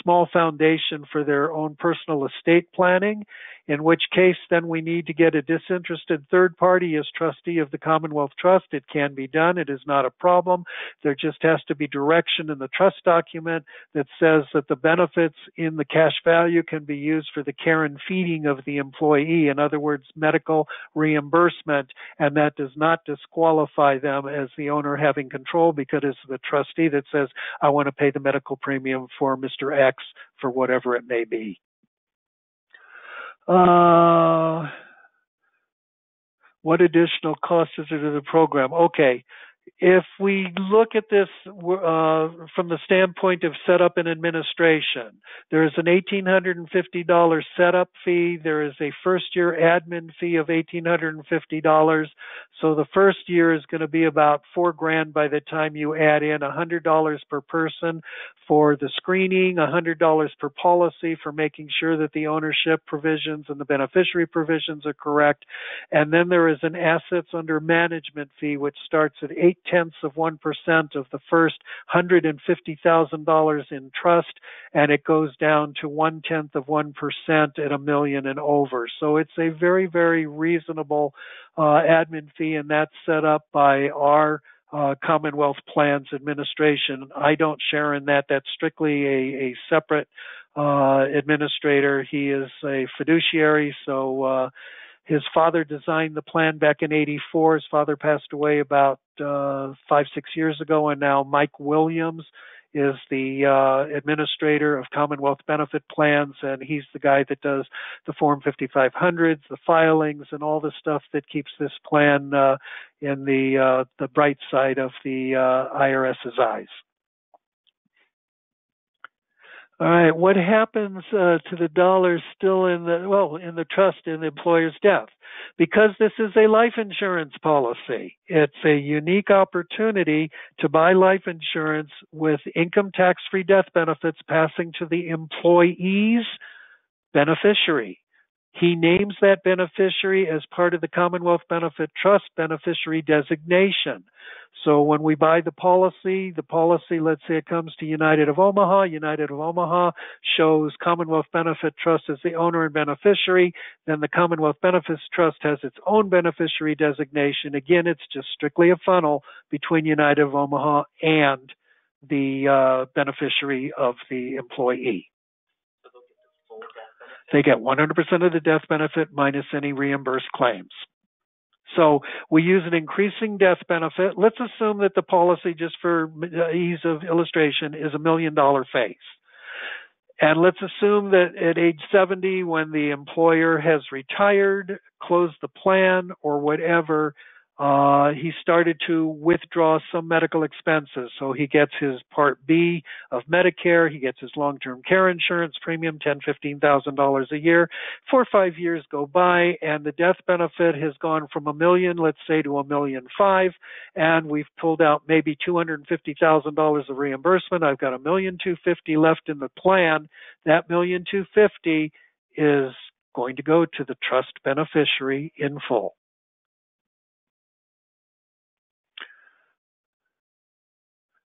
Speaker 1: small foundation for their own personal estate planning, in which case then we need to get a disinterested third party as trustee of the Commonwealth Trust. It can be done. It is not a problem. There just has to be direction in the trust document that says that the benefits in the cash value can be used for the care and feeding of the employee, in other words, medical reimbursement, and that does not disqualify them as the owner having control, because it's the trustee that says, I want to pay the medical premium for Mr. X for whatever it may be. What additional cost is there to the program? Okay, if we look at this from the standpoint of setup and administration, there is an $1,850 setup fee. There is a first-year admin fee of $1,850. So the first year is going to be about $4,000 by the time you add in $100 per person for the screening, $100 per policy for making sure that the ownership provisions and the beneficiary provisions are correct. And then there is an assets under management fee, which starts at 0.8% of the first $150,000 in trust, and it goes down to 0.1% at $1 million and over. So it's a very, very reasonable admin fee, and that's set up by our Commonwealth Plans Administration. I don't share in that. That's strictly a separate administrator. He is a fiduciary, so his father designed the plan back in '84. His father passed away about 5-6 years ago, and now Mike Williams is the administrator of Commonwealth benefit plans, and he's the guy that does the Form 5500s, the filings, and all the stuff that keeps this plan in the bright side of the IRS's eyes. All right, what happens to the dollars still in the trust in the employer's death? Because this is a life insurance policy, it's a unique opportunity to buy life insurance with income tax-free death benefits passing to the employee's beneficiary. He names that beneficiary as part of the Commonwealth Benefit Trust beneficiary designation. So when we buy the policy, let's say it comes to United of Omaha. United of Omaha shows Commonwealth Benefit Trust as the owner and beneficiary. Then the Commonwealth Benefits Trust has its own beneficiary designation. Again, it's just strictly a funnel between United of Omaha and the beneficiary of the employee. They get 100% of the death benefit minus any reimbursed claims. So we use an increasing death benefit. Let's assume that the policy, just for ease of illustration, is $1 million face. And let's assume that at age 70, when the employer has retired, closed the plan, or whatever, he started to withdraw some medical expenses. So he gets his Part B of Medicare, he gets his long-term care insurance premium, $10,000, $15,000 a year. 4 or 5 years go by, and the death benefit has gone from $1 million, let's say, to $1.5 million, and we've pulled out maybe $250,000 of reimbursement. I've got $1.25 million left in the plan. That $1.25 million is going to go to the trust beneficiary in full.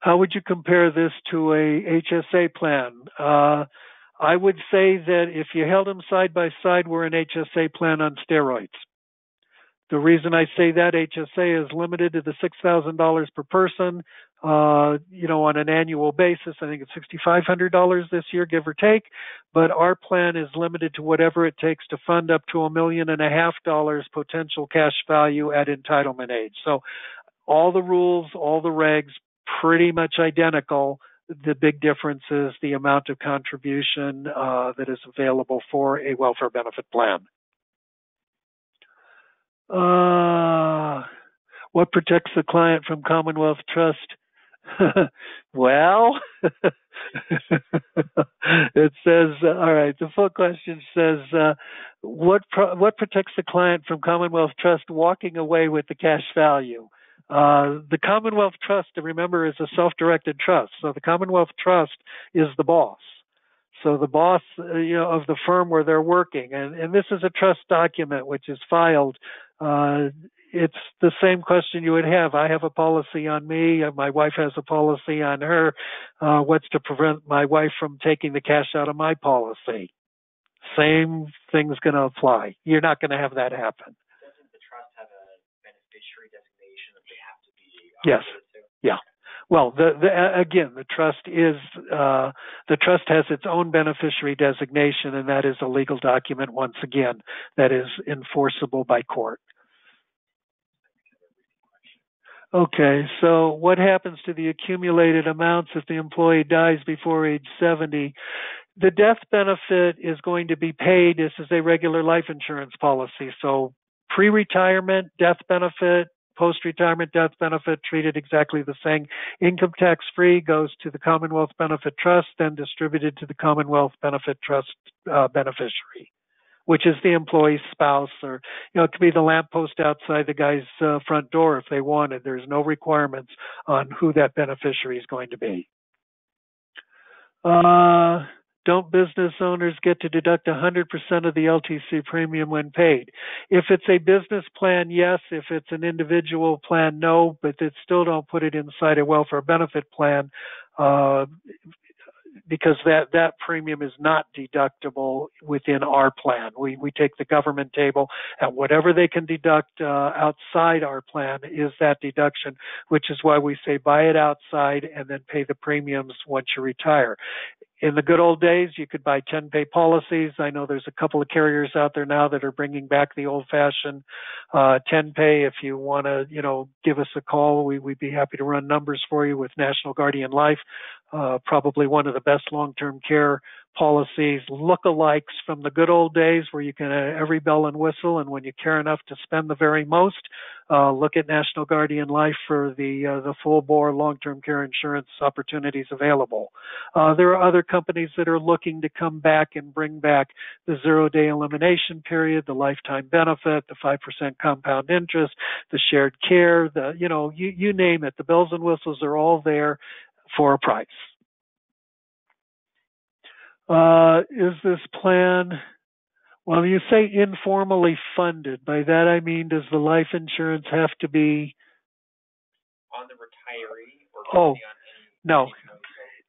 Speaker 1: How would you compare this to a HSA plan? I would say that if you held them side by side, we're an HSA plan on steroids. The reason I say that, HSA is limited to the $6,000 per person, on an annual basis. I think it's $6,500 this year, give or take. But our plan is limited to whatever it takes to fund up to $1.5 million potential cash value at entitlement age. So all the rules, all the regs, pretty much identical. The big difference is the amount of contribution that is available for a welfare benefit plan. What protects the client from Commonwealth Trust? Well, it says, all right, the full question says, what protects the client from Commonwealth Trust walking away with the cash value? The Commonwealth Trust, to remember, is a self-directed trust. So the Commonwealth Trust is the boss. So the boss, of the firm where they're working, and this is a trust document which is filed. It's the same question you would have. I have a policy on me. My wife has a policy on her. What's to prevent my wife from taking the cash out of my policy? Same thing's going to apply. You're not going to have that happen.
Speaker 2: Doesn't the trust have a beneficiary designation that they have to be
Speaker 1: Yes.
Speaker 2: to?
Speaker 1: Yeah. Well, again, the trust has its own beneficiary designation, and that is a legal document. Once again, that is enforceable by court. Okay, so what happens to the accumulated amounts if the employee dies before age 70? The death benefit is going to be paid. This is a regular life insurance policy. So pre-retirement death benefit, post-retirement death benefit treated exactly the same. Income tax-free goes to the Commonwealth Benefit Trust, then distributed to the Commonwealth Benefit Trust beneficiary, which is the employee's spouse, or it could be the lamppost outside the guy's front door if they wanted. There's no requirements on who that beneficiary is going to be. Don't business owners get to deduct 100% of the LTC premium when paid? If it's a business plan, yes. If it's an individual plan, no. But they still don't put it inside a welfare benefit plan because that premium is not deductible within our plan. We take the government table, and whatever they can deduct outside our plan is that deduction, which is why we say buy it outside and then pay the premiums once you retire. In the good old days, you could buy 10-pay policies. I know there's a couple of carriers out there now that are bringing back the old-fashioned 10-pay. If you want to, give us a call, we'd be happy to run numbers for you with National Guardian Life. Probably one of the best long-term care policies, look-alikes from the good old days where you can have every bell and whistle, and when you care enough to spend the very most, look at National Guardian Life for the full-bore long-term care insurance opportunities available. There are other companies that are looking to come back and bring back the zero-day elimination period, the lifetime benefit, the 5% compound interest, the shared care, you name it. The bells and whistles are all there for a price. Is this plan, well, you say informally funded. By that I mean, does the life insurance have to be
Speaker 2: on the retiree or on any?
Speaker 1: No.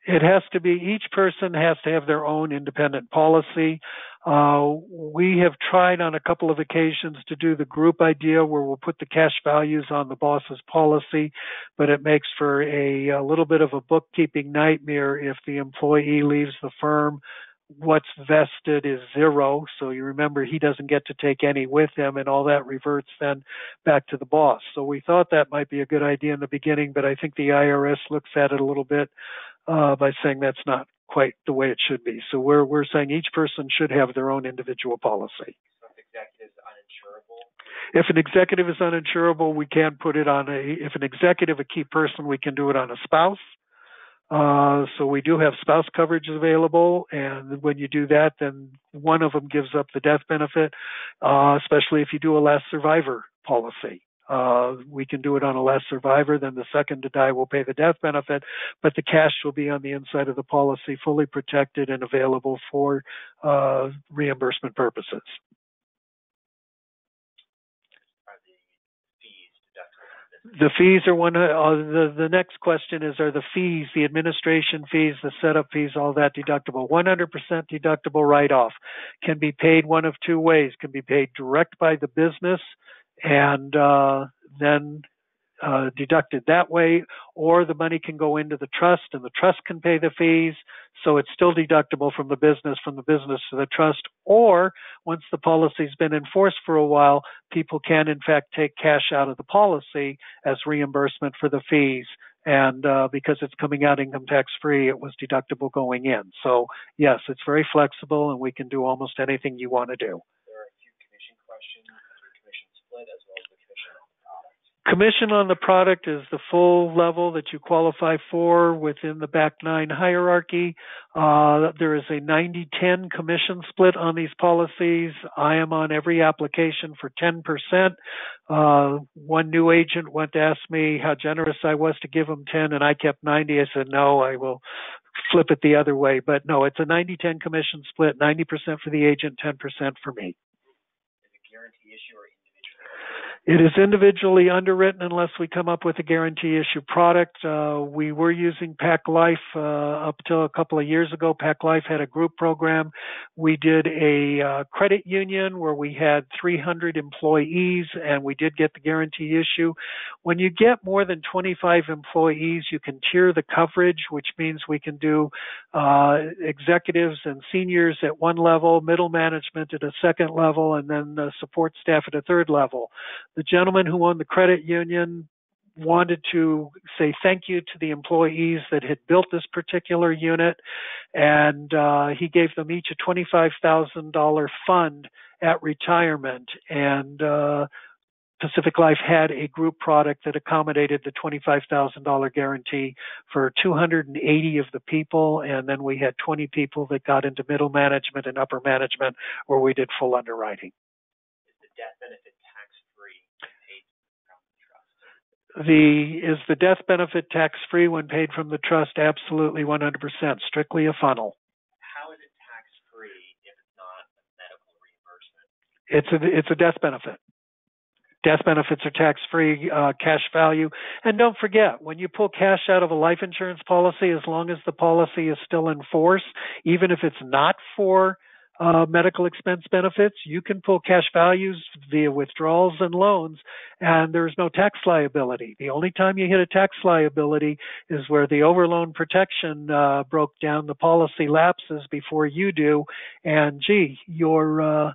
Speaker 1: It has to be, each person has to have their own independent policy. We have tried on a couple of occasions to do the group idea where we'll put the cash values on the boss's policy, but it makes for a little bit of a bookkeeping nightmare if the employee leaves the firm. What's vested is zero, so you remember he doesn't get to take any with him, and all that reverts then back to the boss. So we thought that might be a good idea in the beginning, but I think the IRS looks at it a little bit by saying that's not quite the way it should be. So we're saying each person should have their own individual policy.
Speaker 2: So if executive is uninsurable?
Speaker 1: If an executive is uninsurable, we can put it on if an executive, a key person, we can do it on a spouse. So we do have spouse coverage available, and when you do that, then one of them gives up the death benefit, especially if you do a last survivor policy. We can do it on a last survivor, then the second to die will pay the death benefit, but the cash will be on the inside of the policy, fully protected and available for reimbursement purposes. The fees are one. The next question is: are the fees, the administration fees, the setup fees, all that deductible? 100% deductible write-off can be paid one of two ways. Can be paid direct by the business and then deducted that way, or the money can go into the trust and the trust can pay the fees, so it's still deductible from the business to the trust. Or once the policy's been enforced for a while, people can in fact take cash out of the policy as reimbursement for the fees, and because it's coming out income tax free, it was deductible going in. So yes, it's very flexible and we can do almost anything you want to do.
Speaker 2: There are a few commission questions, commission split as well as the commission on the product.
Speaker 1: Commission on the product is the full level that you qualify for within the back nine hierarchy. There is a 90-10 commission split on these policies. I am on every application for 10%. One new agent went to ask me how generous I was to give them 10, and I kept 90. I said, no, I will flip it the other way. But no, it's a 90-10 commission split, 90% for the agent, 10% for me.
Speaker 2: Is it guarantee issue or individually?
Speaker 1: It is individually underwritten unless we come up with a guarantee issue product. We were using Pac Life up till a couple of years ago. Pac Life had a group program. We did a credit union where we had 300 employees, and we did get the guarantee issue. When you get more than 25 employees, you can tier the coverage, which means we can do executives and seniors at one level, middle management at a second level, and then support staff at a third level. The gentleman who owned the credit union wanted to say thank you to the employees that had built this particular unit, and he gave them each a $25,000 fund at retirement. And Pacific Life had a group product that accommodated the $25,000 guarantee for 280 of the people, and then we had 20 people that got into middle management and upper management where we did full underwriting.
Speaker 2: Is the death benefit tax-free paid from the trust?
Speaker 1: Is the death benefit tax-free when paid from the trust? Absolutely, 100%. Strictly a funnel.
Speaker 2: How is it tax-free if it's not a medical reimbursement?
Speaker 1: It's a death benefit. Death benefits are tax-free, cash value. And don't forget, when you pull cash out of a life insurance policy, as long as the policy is still in force, even if it's not for medical expense benefits, you can pull cash values via withdrawals and loans, and there's no tax liability. The only time you hit a tax liability is where the overloan protection broke down, the policy lapses before you do, and your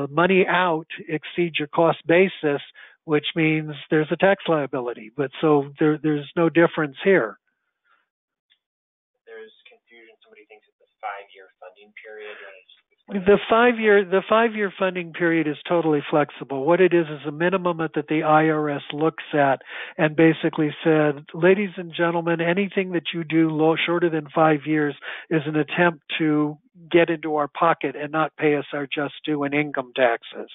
Speaker 1: money out exceeds your cost basis, which means there's a tax liability. But so there's no difference here.
Speaker 2: There's confusion. Somebody thinks it's a 5-year funding period.
Speaker 1: The 5-year funding period is totally flexible. What it is a minimum that the IRS looks at and basically said, ladies and gentlemen, anything that you do shorter than 5 years is an attempt to get into our pocket and not pay us our just due in income taxes.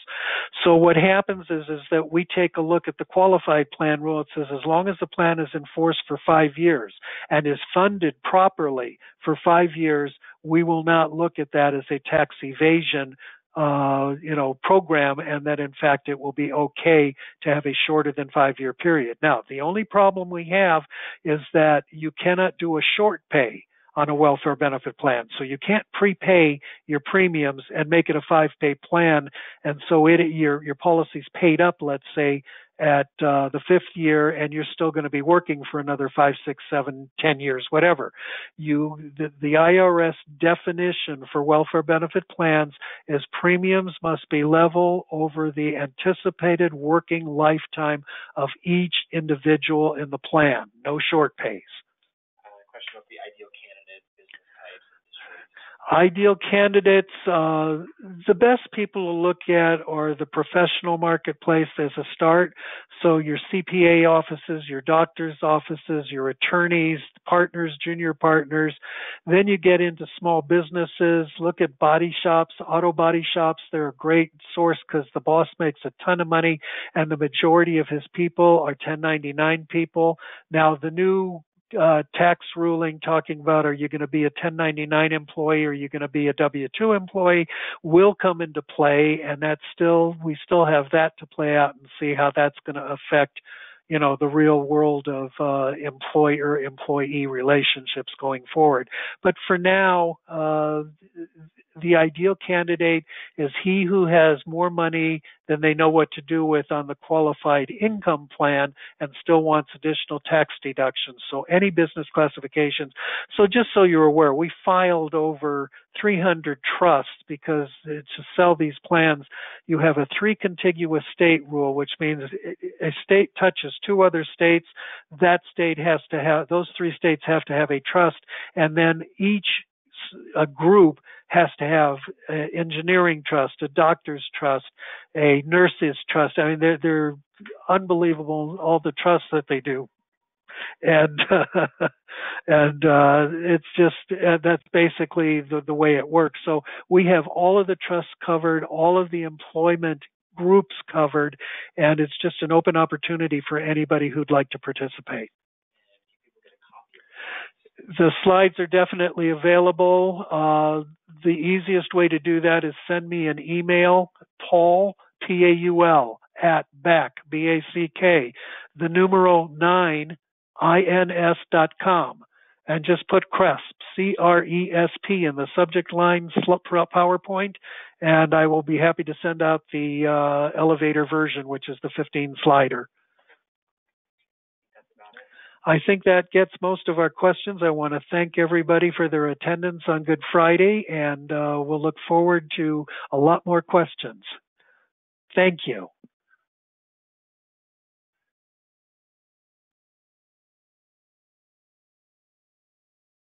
Speaker 1: So what happens is that we take a look at the qualified plan rule. It says as long as the plan is in force for 5 years and is funded properly for 5 years, we will not look at that as a tax evasion program, and that in fact it will be okay to have a shorter than 5-year period. Now, the only problem we have is that you cannot do a short pay on a welfare benefit plan. So you can't prepay your premiums and make it a 5-pay plan, and so your policy's paid up, let's say, at the 5th year, and you're still going to be working for another 5, 6, 7, 10 years, whatever. The IRS definition for welfare benefit plans is premiums must be level over the anticipated working lifetime of each individual in the plan. No short pays.
Speaker 2: Question about the ideal candidate, business types, industries.
Speaker 1: Ideal candidates, the best people to look at are the professional marketplace as a start. So your CPA offices, your doctor's offices, your attorneys, partners, junior partners. Then you get into small businesses. Look at body shops, auto body shops. They're a great source because the boss makes a ton of money and the majority of his people are 1099 people. Now, the new tax ruling talking about are you going to be a 1099 employee or are you going to be a W-2 employee will come into play, and we still have that to play out and see how that's going to affect the real world of employer-employee relationships going forward. But for now, the ideal candidate is he who has more money than they know what to do with on the qualified income plan and still wants additional tax deductions. So any business classifications. So just so you're aware, we filed over 300 trusts because to sell these plans, you have a 3 contiguous state rule, which means a state touches 2 other states. That state has to have, those 3 states have to have a trust, and then each a group has to have an engineering trust, a doctor's trust, a nurse's trust. I mean, they're unbelievable, all the trusts that they do. And it's just that's basically the way it works. So we have all of the trusts covered, all of the employment groups covered, and it's just an open opportunity for anybody who'd like to participate. The slides are definitely available. The easiest way to do that is send me an email, Paul, Paul, at BACK, BACK, the numeral 9, INS.com, and just put CRESP, CRESP, in the subject line PowerPoint, and I will be happy to send out the elevator version, which is the 15 slider. I think that gets most of our questions. I want to thank everybody for their attendance on Good Friday, and we'll look forward to a lot more questions. Thank you.